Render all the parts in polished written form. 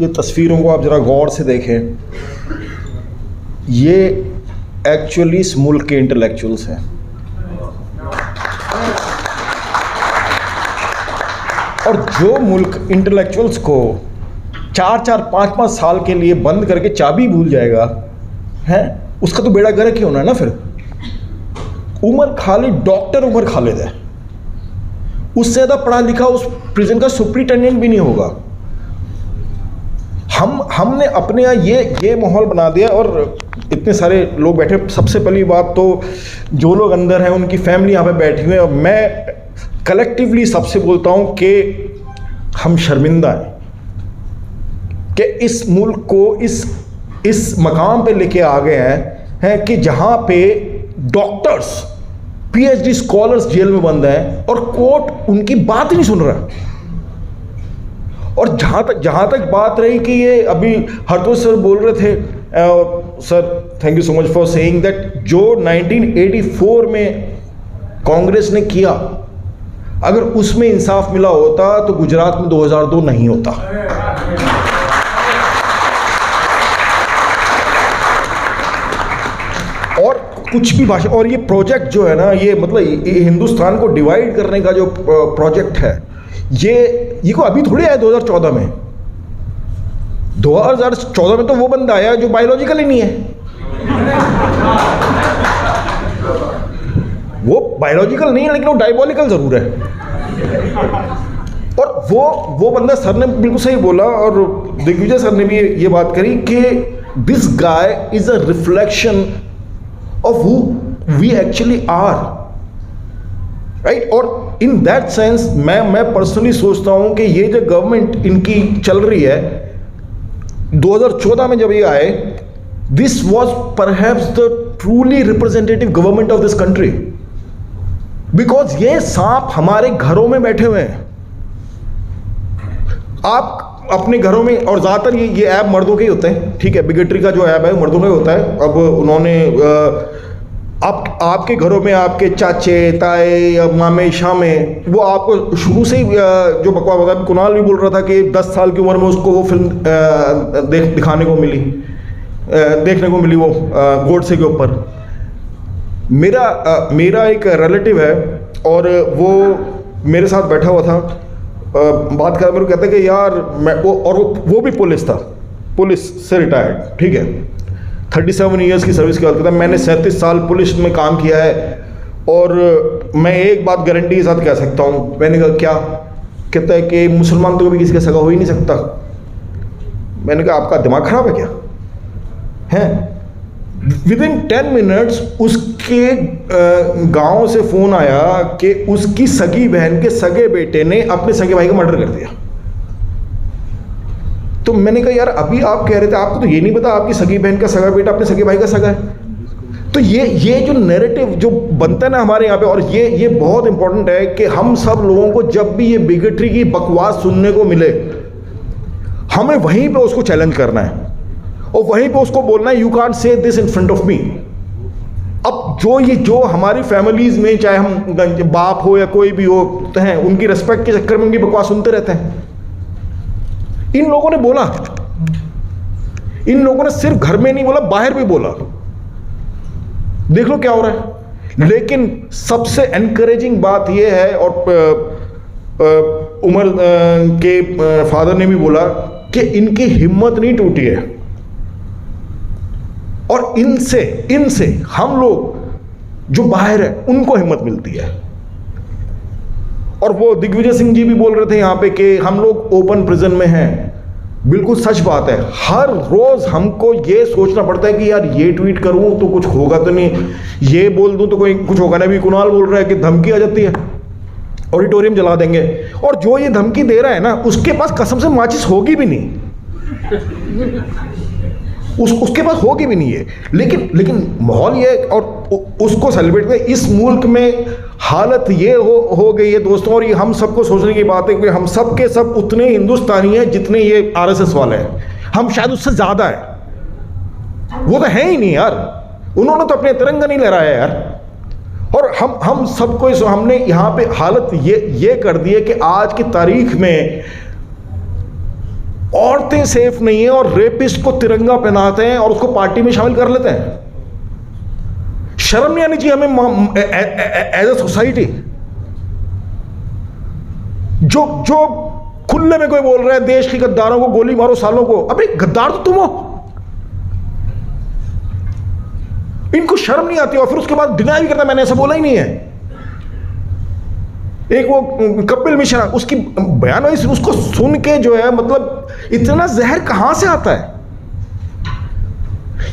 ये तस्वीरों को आप ज़रा गौर से देखें। ये एक्चुअली इस मुल्क के इंटेलेक्चुअल्स हैं और जो मुल्क इंटेलेक्चुअल्स को 4-4, 5-5 साल के लिए बंद करके चाबी भूल जाएगा है, उसका तो बेड़ा गर्क ही होना है ना। फिर उमर खालिद, डॉक्टर उमर खालिद है, उससे ज़्यादा पढ़ा लिखा उस प्रिजन का सुप्रिटेंडेंट भी नहीं होगा। हमने अपने यहाँ ये माहौल बना दिया और इतने सारे लोग बैठे। सबसे पहली बात तो जो लोग अंदर हैं उनकी फैमिली यहाँ पे बैठी हुई है और मैं कलेक्टिवली सबसे बोलता हूँ कि हम शर्मिंदा हैं कि इस मुल्क को इस मकाम पे लेके आ गए हैं कि जहाँ पे डॉक्टर्स, पीएचडी स्कॉलर्स जेल में बंद हैं और कोर्ट उनकी बात ही नहीं सुन रहा। और जहाँ तक बात रही कि ये अभी हरतोष सर बोल रहे थे, sir thank you so much for saying that, जो 1984 में कांग्रेस ने किया, अगर उसमें इंसाफ मिला होता तो गुजरात में 2002 नहीं होता। और कुछ भी भाषा, और ये प्रोजेक्ट जो है ना, ये मतलब ये हिंदुस्तान को डिवाइड करने का जो प्रोजेक्ट है, ये को अभी थोड़ी आया 2014 में। 2014 में तो वो बंदा आया जो बायोलॉजिकल ही नहीं है, वो बायोलॉजिकल नहीं है लेकिन वो डायबोलिकल जरूर है। और वो बंदा, सर ने बिल्कुल सही बोला और दिग्विजय सर ने भी ये बात करी कि this guy is a reflection of who we actually are, right. और इन दैट सेंस मैं पर्सनली सोचता हूं कि ये जो गवर्नमेंट इनकी चल रही है, 2014 में जब ये आए, this was perhaps the truly representative government of this country, because ये सांप हमारे घरों में बैठे हुए हैं। आप अपने घरों में, और ज़्यादातर ये ऐप मर्दों के ही होते हैं, ठीक है, बिगेटरी का जो ऐप है मर्दों का ही होता है। अब उन्होंने आपके घरों में आपके चाचे, ताए या मामे, शामे, वो आपको शुरू से ही जो बकवास होता है, कुणाल भी बोल रहा था कि 10 साल की उम्र में उसको वो फिल्म देखने को मिली वो गोडसे के ऊपर। मेरा एक रिलेटिव है और वो मेरे साथ बैठा हुआ था, बात कर, मेरे को कहता है कि यार वो भी पुलिस से रिटायर्ड, ठीक है, 37 ईयर्स की सर्विस की बात करता है। मैंने 37 साल पुलिस में काम किया है और मैं एक बात गारंटी के साथ कह सकता हूँ। मैंने कहा क्या? कहता है कि मुसलमान तो कभी किसी का सगा हो ही नहीं सकता। मैंने कहा आपका दिमाग खराब है क्या? हैं? विदिन 10 मिनट्स उसके गांव से फ़ोन आया कि उसकी सगी बहन के सगे बेटे ने अपने सगे भाई का मर्डर कर दिया। तो मैंने कहा यार अभी आप कह रहे थे आपको तो ये नहीं पता आपकी सगी बहन का सगा बेटा अपने सगे भाई का सगा है। तो ये जो नैरेटिव जो बनता है ना हमारे यहाँ पे, और ये बहुत इंपॉर्टेंट है कि हम सब लोगों को जब भी ये बिगेटरी की बकवास सुनने को मिले, हमें वहीं पे उसको चैलेंज करना है और वहीं पे उसको बोलना है, you can't say this in front of me. अब जो हमारी फैमिलीज में, चाहे हम बाप हो या कोई भी हो हैं, उनकी रिस्पेक्ट के चक्कर में उनकी बकवास सुनते रहते हैं। इन लोगों ने बोला, इन लोगों ने सिर्फ घर में नहीं बोला, बाहर भी बोला। देख लो क्या हो रहा है। लेकिन सबसे एनकरेजिंग बात यह है, और उमर के फादर ने भी बोला कि इनकी हिम्मत नहीं टूटी है और इनसे हम लोग जो बाहर है उनको हिम्मत मिलती है। और वो दिग्विजय सिंह जी भी बोल रहे थे यहाँ पे कि हम लोग ओपन प्रिजन में हैं। बिल्कुल सच बात है। हर रोज हमको ये सोचना पड़ता है कि यार ये ट्वीट करूं तो कुछ होगा तो नहीं, ये बोल दूं तो कोई कुछ होगा नहीं। अभी कुणाल बोल रहा है कि धमकी आ जाती है, ऑडिटोरियम जला देंगे, और जो ये धमकी दे रहा है ना उसके पास कसम से माचिस होगी भी नहीं, उसके पास होगी भी नहीं है। लेकिन माहौल ये, और उसको सेलिब्रेट करें। इस मुल्क में हालत ये हो गई है दोस्तों, और ये हम सबको सोचने की बात है कि हम सब के सब उतने हिंदुस्तानी हैं जितने ये आरएसएस वाले हैं। हम शायद उससे ज़्यादा है, वो तो है ही नहीं यार, उन्होंने तो अपने तिरंगा नहीं लहराया यार। और हम सबको हमने यहाँ पे हालत ये कर दी है कि आज की तारीख में औरतें सेफ नहीं है और रेपिस्ट को तिरंगा पहनाते हैं और उसको पार्टी में शामिल कर लेते हैं। शर्म नहीं आनी चाहिए हमें एज ए सोसाइटी? जो खुले में कोई बोल रहा है देश के गद्दारों को गोली मारो सालों को, अबे गद्दार तो तुम हो। इनको शर्म नहीं आती और फिर उसके बाद डिनाई भी करता मैंने ऐसा बोला ही नहीं है। एक वो कपिल मिश्रा, उसकी बयान हुई, उसको सुन के जो है मतलब इतना जहर कहां से आता है?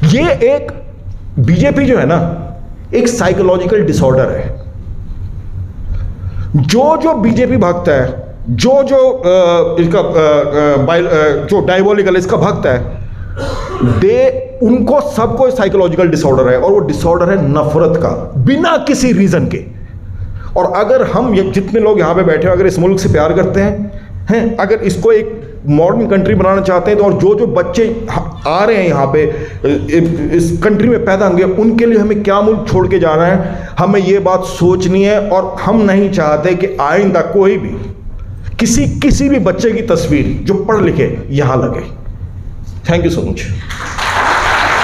ये एक बीजेपी जो है ना, एक साइकोलॉजिकल डिसऑर्डर है। जो बीजेपी भक्त है, जो इसका जो डायबोलिकल इसका भक्त है, उनको सबको साइकोलॉजिकल डिसऑर्डर है, और वो डिसऑर्डर है नफरत का, बिना किसी रीजन के। और अगर हम जितने लोग यहाँ पे बैठे हैं अगर इस मुल्क से प्यार करते हैं, अगर इसको एक मॉडर्न कंट्री बनाना चाहते हैं, तो और जो बच्चे आ रहे हैं यहाँ पे इस कंट्री में पैदा होंगे, उनके लिए हमें क्या मुल्क छोड़ के जाना है, हमें ये बात सोचनी है। और हम नहीं चाहते कि आइंदा कोई भी किसी भी बच्चे की तस्वीर जो पढ़ लिखे यहाँ लगे। Thank you so much.